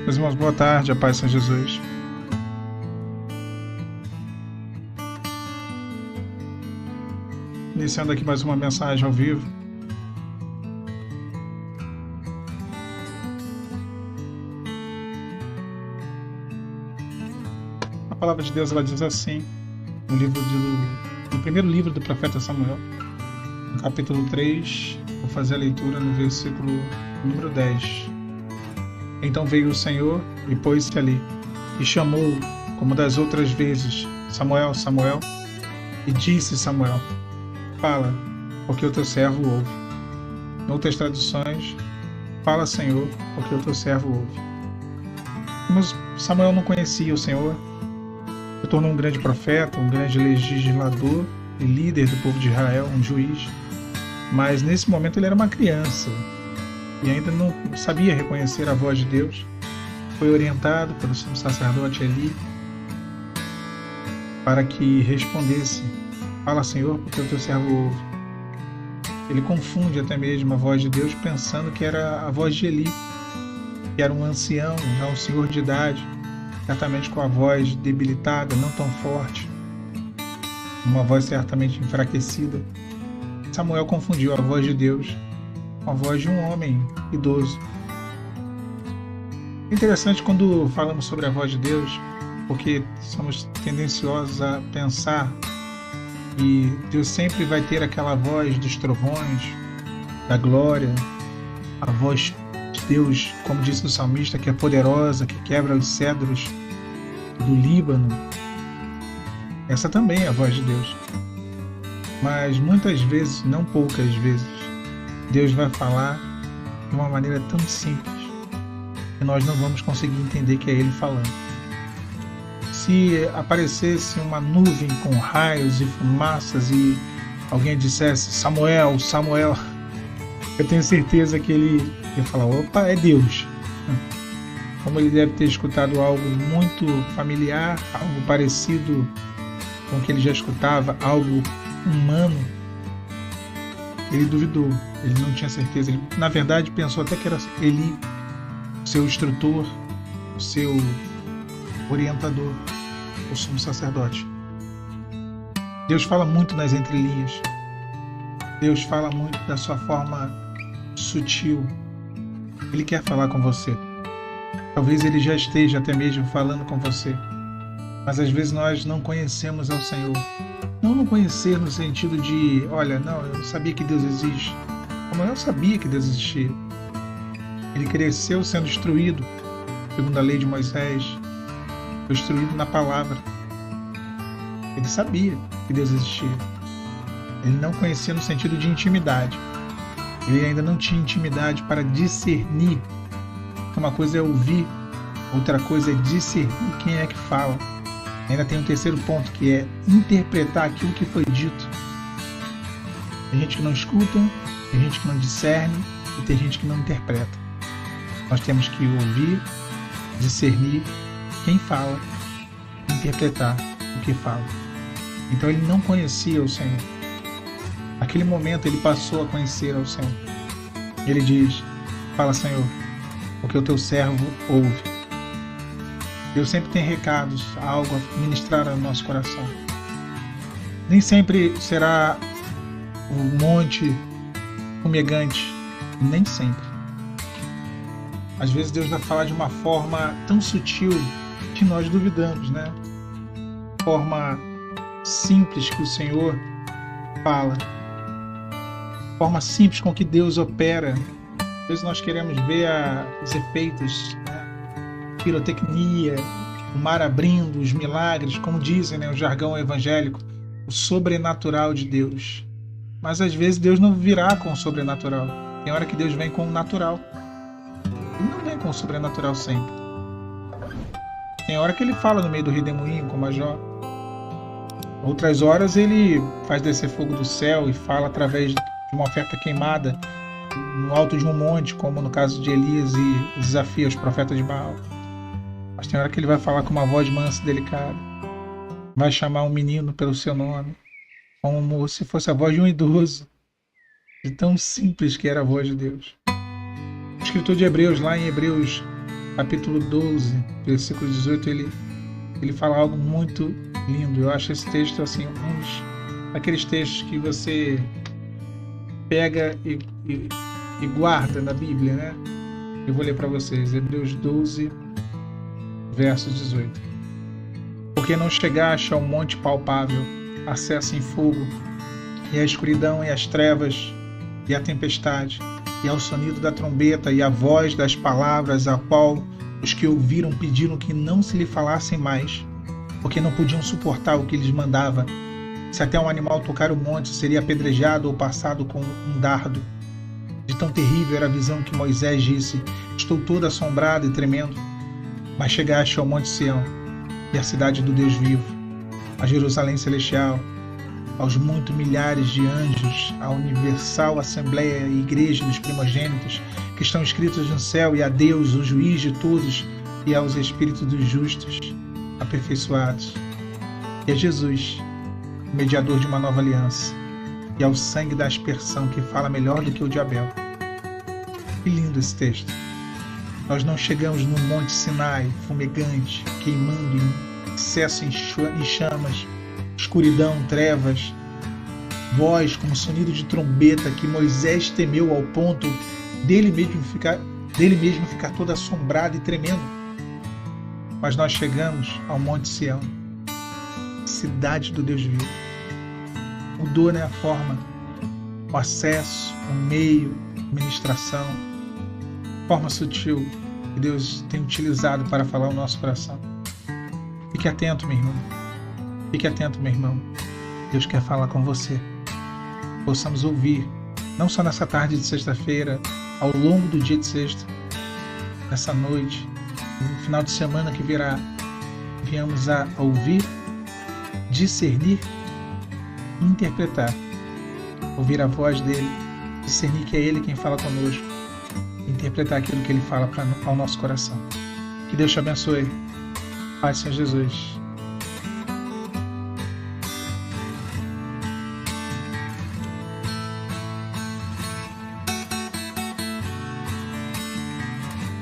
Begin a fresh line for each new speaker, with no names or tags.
Meus irmãos, boa tarde, a paz de São Jesus. Iniciando aqui mais uma mensagem ao vivo. A palavra de Deus, ela diz assim, no primeiro livro do profeta Samuel, no capítulo 3, vou fazer a leitura no versículo número 10. Então veio o Senhor e pôs-se ali, e chamou, como das outras vezes, Samuel, Samuel, e disse Samuel, fala, porque o teu servo ouve. Em outras traduções, fala, Senhor, porque o teu servo ouve. Mas Samuel não conhecia o Senhor, se tornou um grande profeta, um grande legislador e líder do povo de Israel, um juiz. Mas nesse momento ele era uma criança e ainda não sabia reconhecer a voz de Deus. Foi orientado pelo sumo sacerdote Eli para que respondesse, fala, Senhor, porque o teu servo ouve. Ele confunde até mesmo a voz de Deus pensando que era a voz de Eli, que era um ancião, já um senhor de idade, certamente com a voz debilitada, não tão forte, uma voz certamente enfraquecida. Samuel confundiu a voz de Deus com a voz de um homem idoso. É interessante quando falamos sobre a voz de Deus, porque somos tendenciosos a pensar que Deus sempre vai ter aquela voz dos trovões, da glória, a voz de Deus, como disse o salmista, que é poderosa, que quebra os cedros do Líbano. Essa também é a voz de Deus. Mas muitas vezes, não poucas vezes, Deus vai falar de uma maneira tão simples que nós não vamos conseguir entender que é Ele falando. Se aparecesse uma nuvem com raios e fumaças e alguém dissesse Samuel, Samuel, eu tenho certeza que ele ia falar, opa, é Deus. Como ele deve ter escutado algo muito familiar, algo parecido com o que ele já escutava, algo humano, ele duvidou, ele não tinha certeza. Ele, na verdade, pensou até que era Eli, o seu instrutor, o seu orientador, o sumo sacerdote. Deus fala muito nas entrelinhas. Deus fala muito da sua forma sutil. Ele quer falar com você. Talvez Ele já esteja até mesmo falando com você. Mas às vezes nós não conhecemos ao Senhor. Não conhecer no sentido de, olha, não, eu sabia que Deus existe. Como eu sabia que Deus existia. Ele cresceu sendo instruído, segundo a lei de Moisés, foi instruído na palavra. Ele sabia que Deus existia. Ele não conhecia no sentido de intimidade. Ele ainda não tinha intimidade para discernir. Uma coisa é ouvir, outra coisa é discernir quem é que fala. Ainda tem um terceiro ponto, que é interpretar aquilo que foi dito. Tem gente que não escuta, tem gente que não discerne e tem gente que não interpreta. Nós temos que ouvir, discernir quem fala, interpretar o que fala. Então ele não conhecia o Senhor. Naquele momento ele passou a conhecer ao Senhor. Ele diz, fala, Senhor, porque o teu servo ouve. Deus sempre tem recados, algo a ministrar ao nosso coração. Nem sempre será um monte fumegante, nem sempre. Às vezes Deus vai falar de uma forma tão sutil que nós duvidamos, né? Forma simples que o Senhor fala. Forma simples com que Deus opera. Às vezes nós queremos ver os efeitos, né? Pirotecnia, o mar abrindo, os milagres, como dizem, né, o jargão evangélico, o sobrenatural de Deus. Mas às vezes Deus não virá com o sobrenatural. Tem hora que Deus vem com o natural. Ele não vem com o sobrenatural sempre. Tem hora que ele fala no meio do redemoinho, como a Jó. Outras horas ele faz descer fogo do céu e fala através de uma oferta queimada no alto de um monte, como no caso de Elias e desafia os profetas de Baal. Mas tem hora que ele vai falar com uma voz mansa e delicada. Vai chamar um menino pelo seu nome, como se fosse a voz de um idoso. De tão simples que era a voz de Deus. O escritor de Hebreus, lá em Hebreus capítulo 12, versículo 18, ele fala algo muito lindo. Eu acho esse texto assim, aqueles textos que você pega e guarda na Bíblia, né? Eu vou ler para vocês, Hebreus 12, verso 18. Porque não chegaste ao monte palpável, acesso em fogo, e a escuridão e as trevas, e a tempestade, e ao sonido da trombeta, e a voz das palavras, a qual os que ouviram pediram que não se lhe falassem mais, porque não podiam suportar o que lhes mandava. Se até um animal tocar o monte, seria apedrejado ou passado com um dardo. De tão terrível era a visão que Moisés disse: estou todo assombrado e tremendo. Mas chegaste ao monte Sião, e à cidade do Deus vivo, a Jerusalém celestial, aos muitos milhares de anjos, à universal assembleia e igreja dos primogênitos, que estão escritos no céu, e a Deus, o juiz de todos, e aos espíritos dos justos, aperfeiçoados, e a Jesus, o mediador de uma nova aliança, e ao sangue da aspersão, que fala melhor do que o de Abel. Que lindo esse texto! Nós não chegamos no Monte Sinai, fumegante, queimando em excesso em chamas, escuridão, trevas, voz como sonido de trombeta, que Moisés temeu ao ponto dele mesmo ficar todo assombrado e tremendo. Mas nós chegamos ao Monte Sião, cidade do Deus vivo. Mudou, né, a forma, o acesso, o meio, a ministração, forma sutil que Deus tem utilizado para falar o nosso coração. Fique atento, meu irmão. Fique atento, meu irmão. Deus quer falar com você. Possamos ouvir, não só nessa tarde de sexta-feira, ao longo do dia de sexta, nessa noite, no final de semana que virá, viemos a ouvir, discernir e interpretar. Ouvir a voz dele, discernir que é ele quem fala conosco, interpretar aquilo que ele fala ao nosso coração. Que Deus te abençoe. Paz, Senhor Jesus.